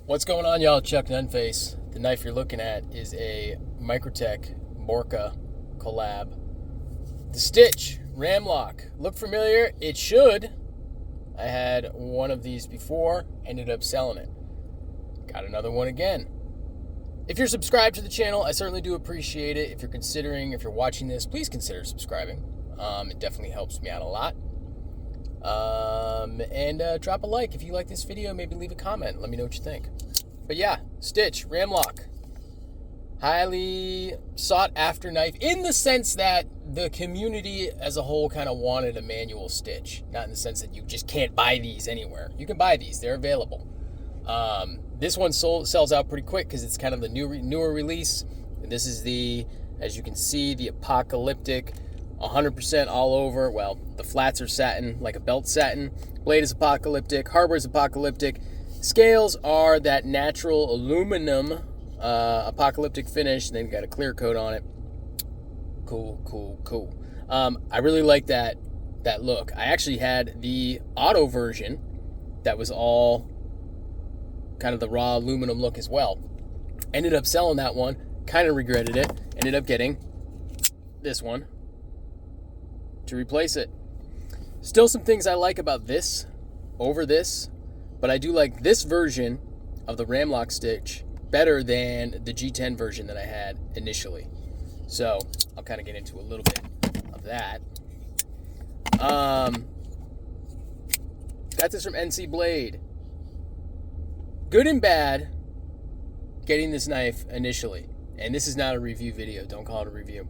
What's going on, y'all? Chuck Nunface. The knife you're looking at is a Microtech Morka collab. The Stitch Ram-lok. Look familiar? It should. I had one of these before, ended up selling it. Got another one again. If you're subscribed to the channel, I certainly do appreciate it. If you're watching this, please consider subscribing. It definitely helps me out a lot. And drop a like if you like this video. Maybe leave a comment. Let me know what you think. But yeah, Stitch Ram-lok. Highly sought after knife in the sense that the community as a whole kind of wanted a manual Stitch. Not in the sense that you just can't buy these anywhere. You can buy these. They're available. This one sells out pretty quick because it's kind of the newer release. And this is as you can see, the apocalyptic 100% all over. Well, the flats are satin, like a belt satin. Blade is apocalyptic. Harbor is apocalyptic. Scales are that natural aluminum apocalyptic finish. And then you got a clear coat on it. Cool. I really like that look. I actually had the auto version that was all kind of the raw aluminum look as well. Ended up selling that one. Kind of regretted it. Ended up getting this one to replace it. Still some things I like about this over this, but I do like this version of the Ram-lok Stitch better than the G10 version that I had initially. So I'll kind of get into a little bit of that. Got this from NC Blade. Good and bad getting this knife initially. And this is not a review video. Don't call it a review.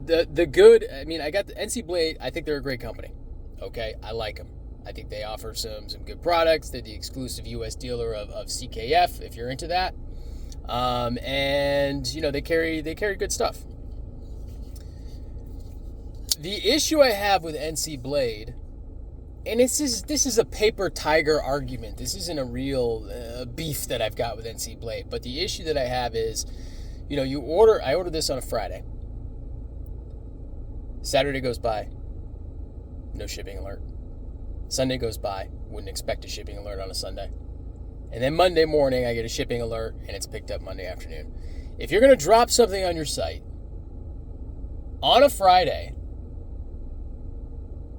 The good, I mean, I got the NC Blade. I think they're a great company. Okay, I like them. I think they offer some good products. They're the exclusive U.S. dealer of CKF, if you're into that. And, you know, they carry good stuff. The issue I have with NC Blade, and this is a paper tiger argument. This isn't a real beef that I've got with NC Blade. But the issue that I have is, you know, I ordered this on a Friday. Saturday goes by, no shipping alert. Sunday goes by, wouldn't expect a shipping alert on a Sunday. And then Monday morning, I get a shipping alert, and it's picked up Monday afternoon. If you're going to drop something on your site on a Friday,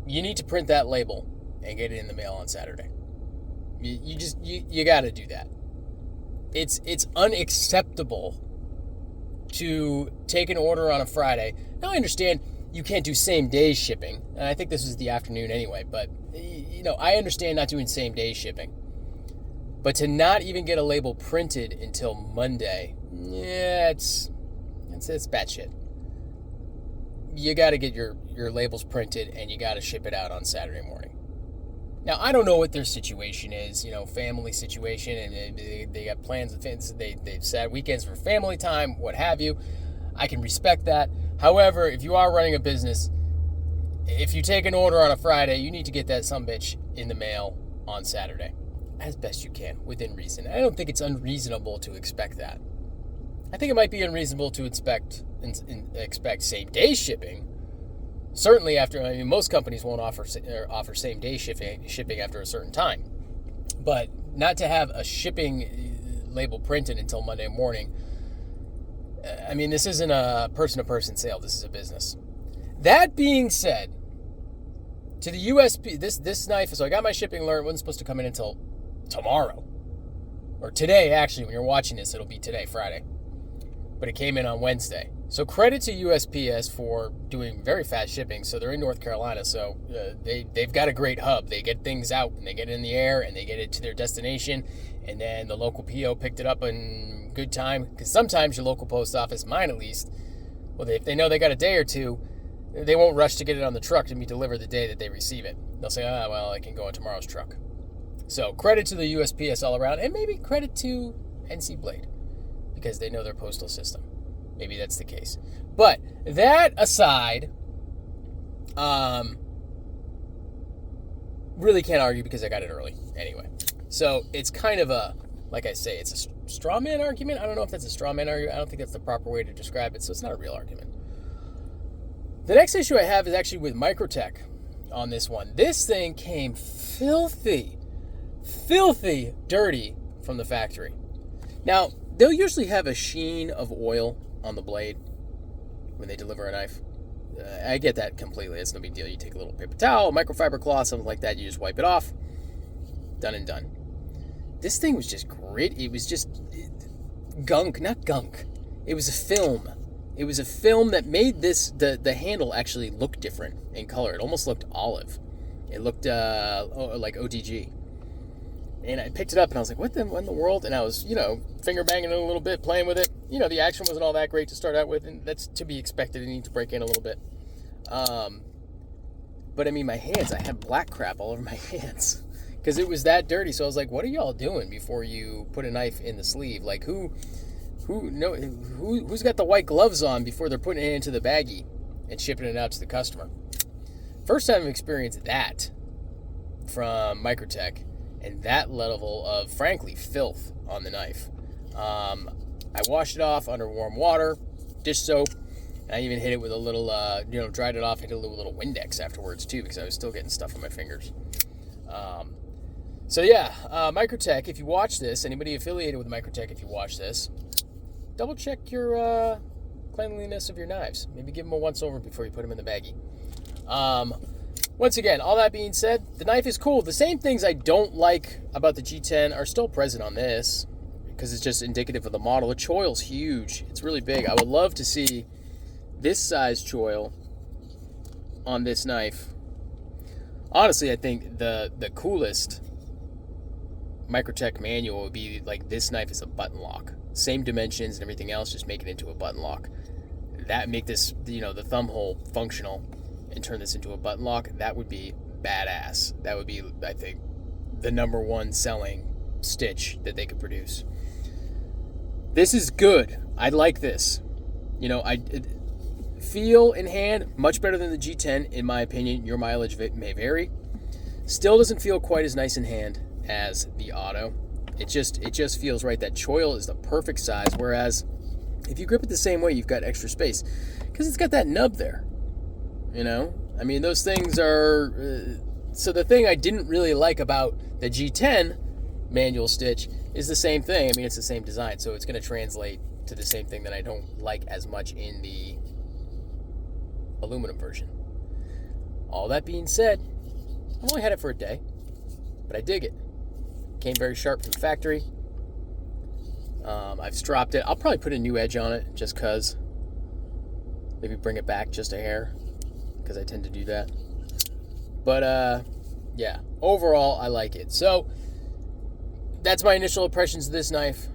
you need to print that label and get it in the mail on Saturday. You got to do that. It's unacceptable to take an order on a Friday. Now, I understand you can't do same-day shipping, and I think this was the afternoon anyway, but, you know, I understand not doing same-day shipping. But to not even get a label printed until Monday, yeah, it's batshit. You got to get your labels printed, and you got to ship it out on Saturday morning. Now, I don't know what their situation is, you know, family situation, and they got plans, they've set weekends for family time, what have you. I can respect that. However, if you are running a business, if you take an order on a Friday, you need to get that sumbitch in the mail on Saturday, as best you can, within reason. I don't think it's unreasonable to expect that. I think it might be unreasonable to expect same-day shipping. Certainly most companies won't offer same-day shipping after a certain time. But not to have a shipping label printed until Monday morning. I mean, this isn't a person-to-person sale. This is a business. That being said, to the USP, this knife, so I got my shipping alert. It wasn't supposed to come in until tomorrow. Or today, actually. When you're watching this, it'll be today, Friday. But it came in on Wednesday. So credit to USPS for doing very fast shipping. So they're in North Carolina, so they've got a great hub. They get things out, and they get it in the air, and they get it to their destination. And then the local PO picked it up in good time. Because sometimes your local post office, mine at least, well, if they know they got a day or two, they won't rush to get it on the truck to be delivered the day that they receive it. They'll say, well, I can go on tomorrow's truck. So credit to the USPS all around, and maybe credit to NC Blade, because they know their postal system. Maybe that's the case. But that aside, really can't argue because I got it early anyway. So it's kind of like I say, it's a straw man argument. I don't know if that's a straw man argument. I don't think that's the proper way to describe it. So it's not a real argument. The next issue I have is actually with Microtech on this one. This thing came filthy. filthy dirty from the factory. Now, they'll usually have a sheen of oil on the blade when they deliver a knife. I get that completely. It's no big deal. You take a little paper towel, microfiber cloth, something like that. You just wipe it off. Done and done. This thing was just grit. It was just gunk, not gunk. It was a film. It was a film that made the handle actually look different in color. It almost looked olive. It looked like OTG. And I picked it up and I was like, what in the world? And I was, finger banging it a little bit, playing with it. The action wasn't all that great to start out with, and that's to be expected. It needs to break in a little bit. But I mean, my hands, I had black crap all over my hands because it was that dirty. So I was like, what are y'all doing before you put a knife in the sleeve? Like who's got the white gloves on before they're putting it into the baggie and shipping it out to the customer? First time I've experienced that from Microtech, and that level of, frankly, filth on the knife. I washed it off under warm water, dish soap, and I even hit it with a little, dried it off, hit it with a little Windex afterwards, too, because I was still getting stuff on my fingers. Microtech, if you watch this, anybody affiliated with Microtech, if you watch this, double check your cleanliness of your knives. Maybe give them a once-over before you put them in the baggie. Once again, all that being said, the knife is cool. The same things I don't like about the G10 are still present on this because it's just indicative of the model. The choil's huge. It's really big. I would love to see this size choil on this knife. Honestly, I think the coolest Microtech manual would be like this knife is a button lock. Same dimensions and everything else, just make it into a button lock. That make this, the thumb hole functional and turn this into a button lock. That would be badass. That would be, I think, the number one selling stitch that they could produce. This is good. I like this. Feel in hand much better than the G10 in my opinion. Your mileage may vary. Still doesn't feel quite as nice in hand as the Auto. It just feels right. That choil is the perfect size, whereas if you grip it the same way, you've got extra space because it's got that nub there. I mean, those things are... so the thing I didn't really like about the G10 manual stitch is the same thing. I mean, it's the same design, so it's going to translate to the same thing that I don't like as much in the aluminum version. All that being said, I've only had it for a day, but I dig it. Came very sharp from the factory. I've stropped it. I'll probably put a new edge on it just because. Maybe bring it back just a hair, because I tend to do that. But overall I like it. So that's my initial impressions of this knife.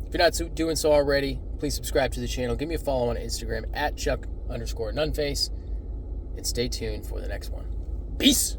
If you're not doing so already, please subscribe to the channel. Give me a follow on Instagram at Chuck_Nunface, and stay tuned for the next one. Peace.